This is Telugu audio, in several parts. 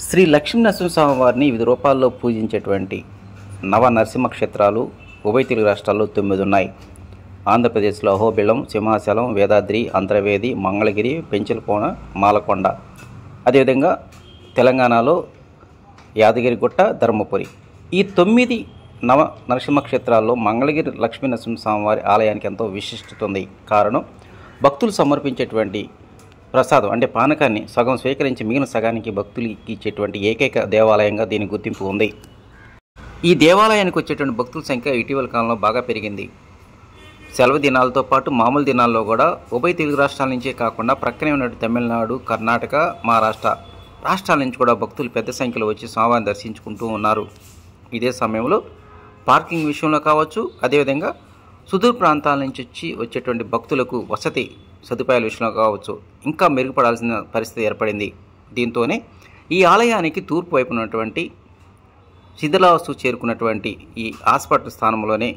శ్రీ లక్ష్మీనరసింహస్వామి వారిని వివిధ రూపాల్లో పూజించేటువంటి నవ నరసింహ క్షేత్రాలు ఉభయ తెలుగు రాష్ట్రాల్లో 9 ఉన్నాయి. ఆంధ్రప్రదేశ్లో అహోబిళం, సింహాచలం, వేదాద్రి, అంతర్వేది, మంగళగిరి, పెంచలకోన, మాలకొండ. అదేవిధంగా తెలంగాణలో యాదగిరిగుట్ట, ధర్మపురి. ఈ 9 నవ నరసింహ క్షేత్రాల్లో మంగళగిరి లక్ష్మీనరసింహస్వామి వారి ఆలయానికి ఎంతో విశిష్టత ఉంది. కారణం, భక్తులు సమర్పించేటువంటి ప్రసాదం అంటే పానకాన్ని సగం స్వీకరించి మిగిలిన సగానికి భక్తులకి ఇచ్చేటువంటి ఏకైక దేవాలయంగా దీని గుర్తింపు ఉంది. ఈ దేవాలయానికి వచ్చేటువంటి భక్తుల సంఖ్య ఇటీవల కాలంలో బాగా పెరిగింది. సెలవు దినాలతో పాటు మామూలు దినాల్లో కూడా ఉభయ తెలుగు రాష్ట్రాల నుంచే కాకుండా ప్రక్కనే ఉన్నట్టు తమిళనాడు, కర్ణాటక, మహారాష్ట్ర రాష్ట్రాల నుంచి కూడా భక్తులు పెద్ద సంఖ్యలో వచ్చి స్వామివారిని దర్శించుకుంటూ ఉన్నారు. ఇదే సమయంలో పార్కింగ్ విషయంలో కావచ్చు, అదేవిధంగా సుదూర ప్రాంతాల నుంచి వచ్చేటువంటి భక్తులకు వసతి సదుపాయాల విషయంలో కావచ్చు ఇంకా మెరుగుపడాల్సిన పరిస్థితి ఏర్పడింది. దీంతోనే ఈ ఆలయానికి తూర్పు వైపు ఉన్నటువంటి శిథిలావస్థకు చేరుకున్నటువంటి ఈ హాస్పిటల్ స్థానంలోనే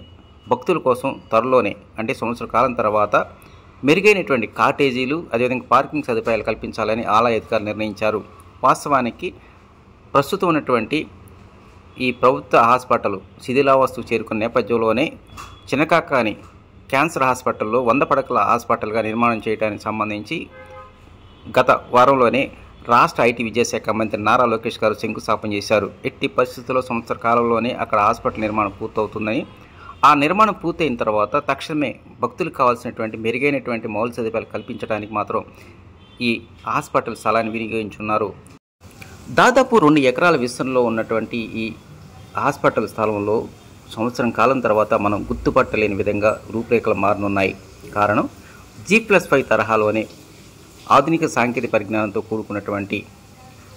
భక్తుల కోసం త్వరలోనే అంటే సంవత్సర కాలం తర్వాత మెరుగైనటువంటి కాటేజీలు అదేవిధంగా పార్కింగ్ సదుపాయాలు కల్పించాలని ఆలయ అధికారులు నిర్ణయించారు. వాస్తవానికి ప్రస్తుతం ఉన్నటువంటి ఈ ప్రభుత్వ హాస్పిటల్ శిథిలావస్థకు చేరుకున్న నేపథ్యంలోనే చినకాకాని క్యాన్సర్ హాస్పిటల్లో 100 పడకల హాస్పిటల్గా నిర్మాణం చేయడానికి సంబంధించి గత వారంలోనే రాష్ట్ర ఐటీ విద్యాశాఖ మంత్రి నారా లోకేష్ గారు శంకుస్థాపన చేశారు. ఎట్టి పరిస్థితుల్లో సంవత్సర కాలంలోనే అక్కడ హాస్పిటల్ నిర్మాణం పూర్తవుతుందని, ఆ నిర్మాణం పూర్తయిన తర్వాత తక్షణమే భక్తులకు కావాల్సినటువంటి మెరుగైనటువంటి మౌలిక సదుపాయాలు కల్పించడానికి మాత్రం ఈ హాస్పిటల్ స్థలాన్ని వినియోగించున్నారు. దాదాపు 2 ఎకరాల విస్తరణలో ఉన్నటువంటి ఈ హాస్పిటల్ స్థలంలో సంవత్సరం కాలం తర్వాత మనం గుర్తుపట్టలేని విధంగా రూపురేఖలు మారనున్నాయి. కారణం, G+5 తరహాలోనే ఆధునిక సాంకేతిక పరిజ్ఞానంతో కూడుకున్నటువంటి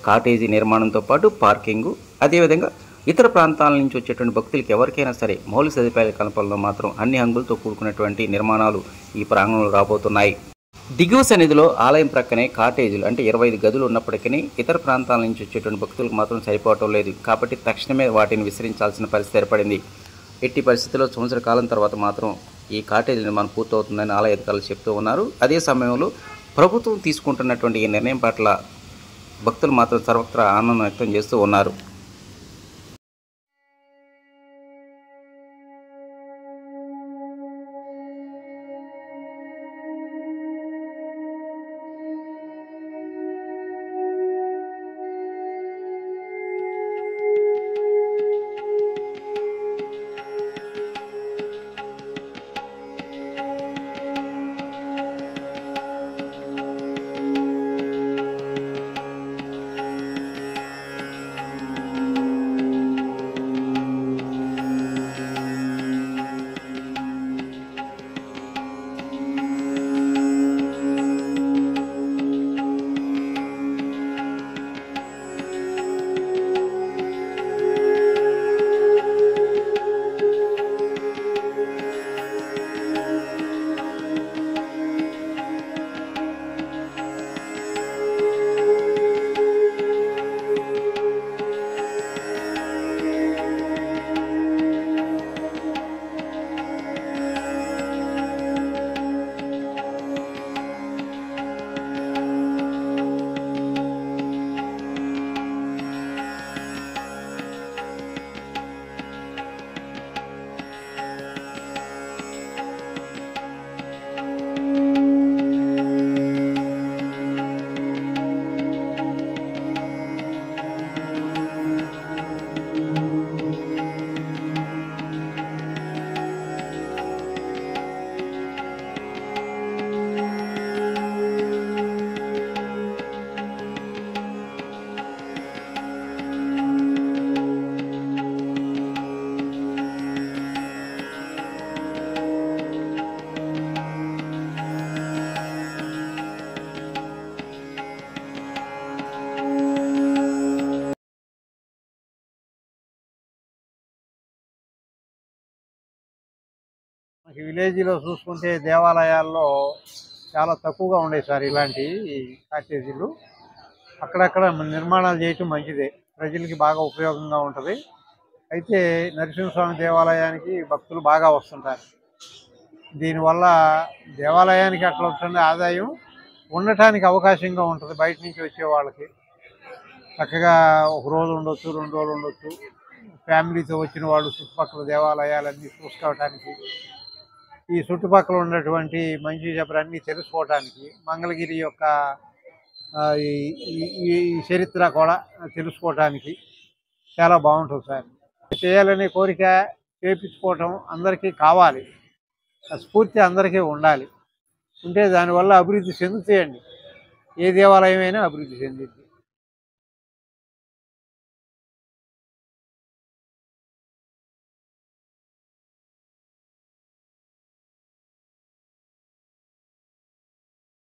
కాటేజీ నిర్మాణంతో పాటు పార్కింగు, అదేవిధంగా ఇతర ప్రాంతాల నుంచి వచ్చేటువంటి భక్తులకి ఎవరికైనా సరే మౌలిక సదుపాయాల కల్పనలో మాత్రం అన్ని హంగులతో కూడుకున్నటువంటి నిర్మాణాలు ఈ ప్రాంగణంలో రాబోతున్నాయి. దిగువ సన్నిధిలో ఆలయం ప్రక్కనే కాటేజీలు అంటే 25 గదులు ఉన్నప్పటికీ ఇతర ప్రాంతాల నుంచి వచ్చేటువంటి భక్తులకు మాత్రం సరిపోవటం లేదు. కాబట్టి తక్షణమే వాటిని విస్తరించాల్సిన పరిస్థితి ఏర్పడింది. ఎట్టి పరిస్థితుల్లో సంవత్సర కాలం తర్వాత మాత్రం ఈ కాటేజీ నిర్మాణం పూర్తవుతుందని ఆలయ అధికారులు చెప్తూ ఉన్నారు. అదే సమయంలో ప్రభుత్వం తీసుకుంటున్నటువంటి ఈ నిర్ణయం పట్ల భక్తులు మాత్రం సర్వత్రా ఆనందం వ్యక్తం చేస్తూ ఉన్నారు. విలేజ్లో చూసుకుంటే దేవాలయాల్లో చాలా తక్కువగా ఉండేవి సార్ ఇలాంటి కాటేజీలు. అక్కడక్కడ నిర్మాణాలు చేయటం మంచిదే, ప్రజలకి బాగా ఉపయోగంగా ఉంటుంది. అయితే నరసింహస్వామి దేవాలయానికి భక్తులు బాగా వస్తుంటారు. దీనివల్ల దేవాలయానికి అట్లా వస్తున్న ఆదాయం ఉండటానికి అవకాశంగా ఉంటుంది బయట నుంచి వచ్చే వాళ్ళకి. చక్కగా ఒక రోజు ఉండొచ్చు, 2 రోజులు ఉండొచ్చు. ఫ్యామిలీతో వచ్చిన వాళ్ళు చుట్టుపక్కల దేవాలయాలన్నీ చూసుకోవటానికి, ఈ చుట్టుపక్కల ఉన్నటువంటి మంచి చెడ్డలన్నీ తెలుసుకోవటానికి, మంగళగిరి యొక్క ఈ ఈ- ఈ చరిత్ర కూడా తెలుసుకోవటానికి చాలా బాగుంటుంది సార్. చేయాలనే కోరిక చేపించుకోవటం అందరికీ కావాలి. ఆ స్ఫూర్తి అందరికీ ఉండాలి. ఉంటే దానివల్ల అభివృద్ధి చెందుతాయండి. ఏ దేవాలయం అయినా అభివృద్ధి చెందింది.